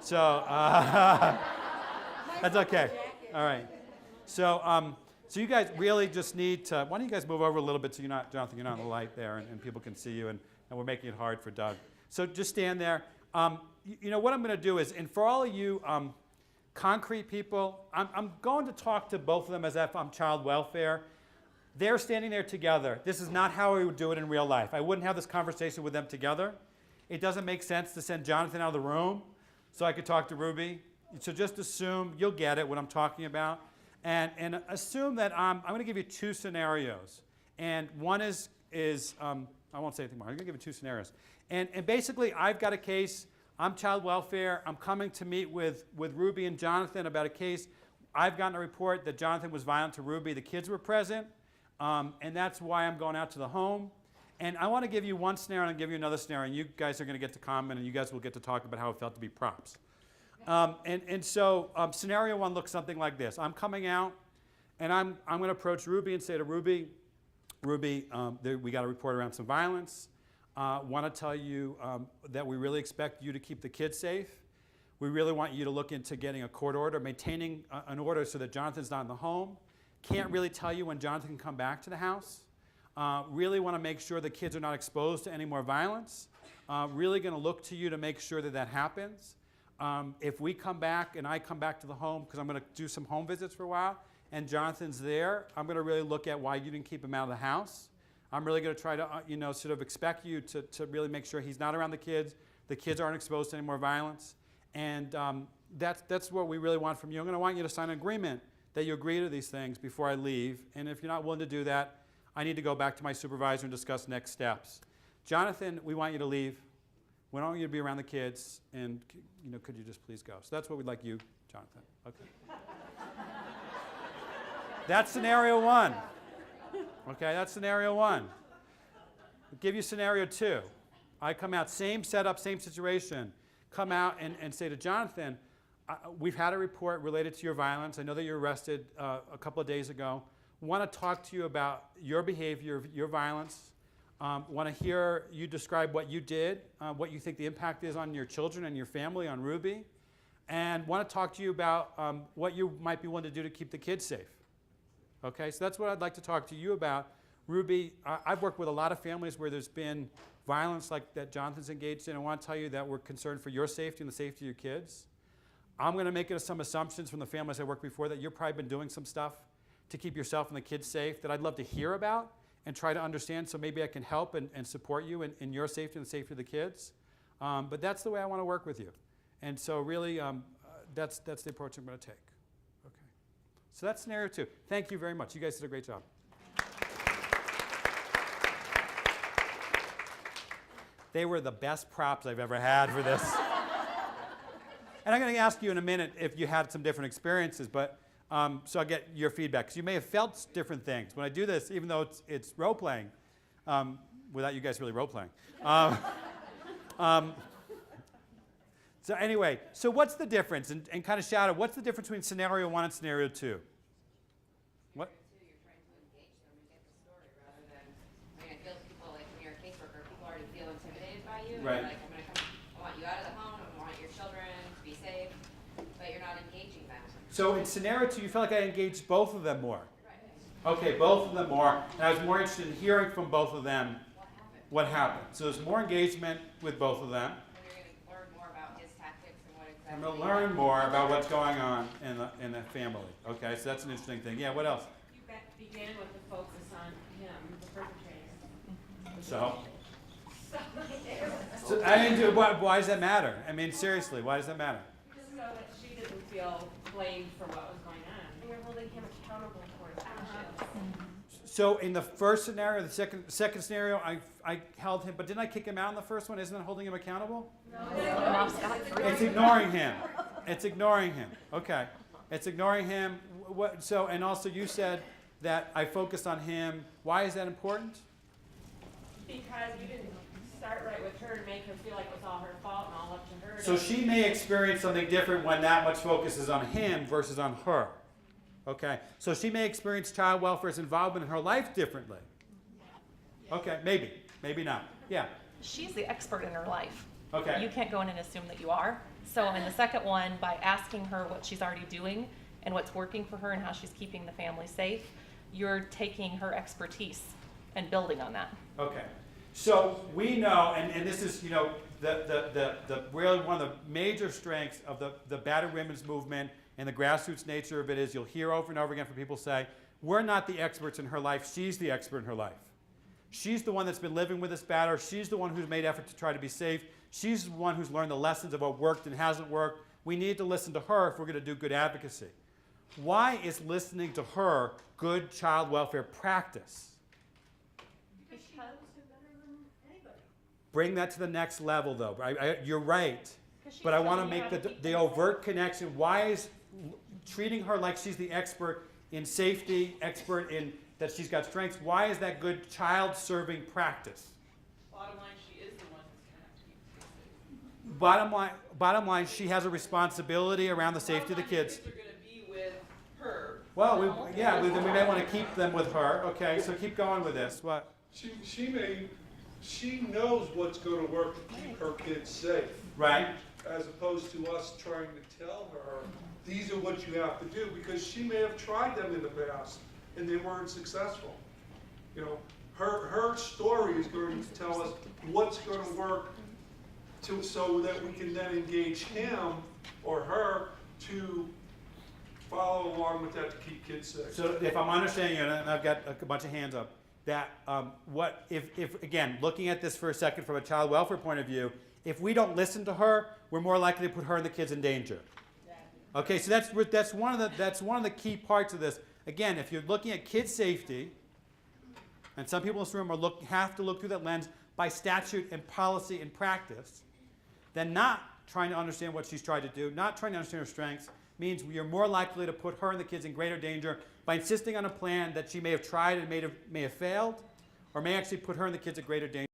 So that's okay. All right. So so you guys really just need to, why don't you guys move over a little bit so you're not, Jonathan, you're not in the light there and people can see you and we're making it hard for Doug. So just stand there. You know what I'm going to do is, and for all of you concrete people, I'm going to talk to both of them as if I'm child welfare. They're standing there together. This is not how we would do it in real life. I wouldn't have this conversation with them together. It doesn't make sense to send Jonathan out of the room so I could talk to Ruby. So just assume you'll get it, what I'm talking about. And assume that I'm going to give you two scenarios. And one is I won't say anything more. I'm going to give you two scenarios. And basically, I've got a case. I'm child welfare. I'm coming to meet with Ruby and Jonathan about a case. I've gotten a report that Jonathan was violent to Ruby. The kids were present. And that's why I'm going out to the home. And I want to give you one scenario and I'll give you another scenario. And you guys are going to get to comment and you guys will get to talk about how it felt to be props. So scenario one looks something like this. I'm coming out and I'm going to approach Ruby and say to Ruby, we got a report around some violence. Want to tell you that we really expect you to keep the kids safe. We really want you to look into getting a court order, maintaining an order so that Jonathan's not in the home. Can't really tell you when Jonathan can come back to the house. Really want to make sure the kids are not exposed to any more violence. Really going to look to you to make sure that that happens. If we come back and I come back to the home, because I'm going to do some home visits for a while, and Jonathan's there, I'm going to really look at why you didn't keep him out of the house. I'm really going to try to, sort of expect you to really make sure he's not around the kids aren't exposed to any more violence. And that's what we really want from you. I'm going to want you to sign an agreement that you agree to these things before I leave. And if you're not willing to do that, I need to go back to my supervisor and discuss next steps. Jonathan, we want you to leave. We don't want you to be around the kids. And could you just please go? So that's what we'd like you, Jonathan. Okay. That's scenario one. Okay, that's scenario one. I'll give you scenario two. I come out, same setup, same situation. Come out and say to Jonathan, we've had a report related to your violence. I know that you were arrested a couple of days ago. Want to talk to you about your behavior, your violence. Want to hear you describe what you did, what you think the impact is on your children and your family, on Ruby. And want to talk to you about what you might be willing to do to keep the kids safe. Okay, so that's what I'd like to talk to you about. Ruby, I've worked with a lot of families where there's been violence like that Jonathan's engaged in. I want to tell you that we're concerned for your safety and the safety of your kids. I'm going to make some assumptions from the families I worked before that you've probably been doing some stuff to keep yourself and the kids safe that I'd love to hear about and try to understand, so maybe I can help and support you in your safety and the safety of the kids. But that's the way I want to work with you. And so really, that's the approach I'm going to take. Okay. So that's scenario two. Thank you very much. You guys did a great job. They were the best props I've ever had for this. And I'm going to ask you in a minute if you had some different experiences, but so I'll get your feedback. Because you may have felt different things. When I do this, even though it's role-playing, without you guys really role-playing. So anyway, so what's the difference? And kind of shout out, what's the difference between scenario one and scenario two? What? You're trying to engage them and get the story rather than, it feels people like when you're a caseworker, people already feel intimidated by you. Right. Like, I'm going to come, I want you out of the home, I want your children to be safe, but you're not engaging them. So in scenario two, you felt like I engaged both of them more. Right. Okay, both of them more. And I was more interested in hearing from both of them what happened. So there's more engagement with both of them. I'm going to learn more about what's going on in the family. Okay, so that's an interesting thing. Yeah, what else? You began with the focus on him, the perpetrator. So I didn't do. Why does that matter? I mean, seriously, why does that matter? So that she didn't feel blamed for what was going on. And you're holding him accountable for his actions. So in the first scenario, the second scenario, I held him, but didn't I kick him out in the first one? Isn't that holding him accountable? No. It's ignoring him. It's ignoring him. Okay. It's ignoring him. So, and also you said that I focused on him. Why is that important? Because you didn't start right with her and make her feel like it was all her fault and all up to her. So she may experience something different when that much focus is on him versus on her. Okay. So she may experience child welfare's involvement in her life differently. Okay. Maybe. Maybe not. Yeah. She's the expert in her life. Okay. You can't go in and assume that you are. So in the second one, by asking her what she's already doing and what's working for her and how she's keeping the family safe, you're taking her expertise and building on that. Okay. So we know, and this is, you know, the really one of the major strengths of the battered women's movement and the grassroots nature of it is you'll hear over and over again from people say, we're not the experts in her life, she's the expert in her life. She's the one that's been living with this batter. She's the one who's made effort to try to be safe. She's the one who's learned the lessons of what worked and hasn't worked. We need to listen to her if we're going to do good advocacy. Why is listening to her good child welfare practice? Because she knows it better than anybody. Bring that to the next level, though. You're right. She's But I want to telling you make how to keep the them safe. overt connection. Why is treating her like she's the expert in safety, expert in that she's got strengths, why is that good child-serving practice? Bottom line, she is the one who's gonna have to keep the kids safe. Bottom line, she has a responsibility around the safety of the kids. Bottom line, the kids are gonna be with her. Well, then we may want to keep them with her. Okay, so keep going with this. What? She knows what's going to work to keep her kids safe, Right. as opposed to us trying to tell her, these are what you have to do, because she may have tried them in the past and they weren't successful. You know, her story is going to tell us what's going to work so that we can then engage him or her to follow along with that to keep kids safe. So if I'm understanding you, and I've got a bunch of hands up, that what if again looking at this for a second from a child welfare point of view, if we don't listen to her, we're more likely to put her and the kids in danger. Okay, so that's one of the key parts of this. Again, if you're looking at kid safety, and some people in this room have to look through that lens by statute and policy and practice, then not trying to understand what she's tried to do, not trying to understand her strengths, means you're more likely to put her and the kids in greater danger by insisting on a plan that she may have tried and may have failed, or may actually put her and the kids at greater danger.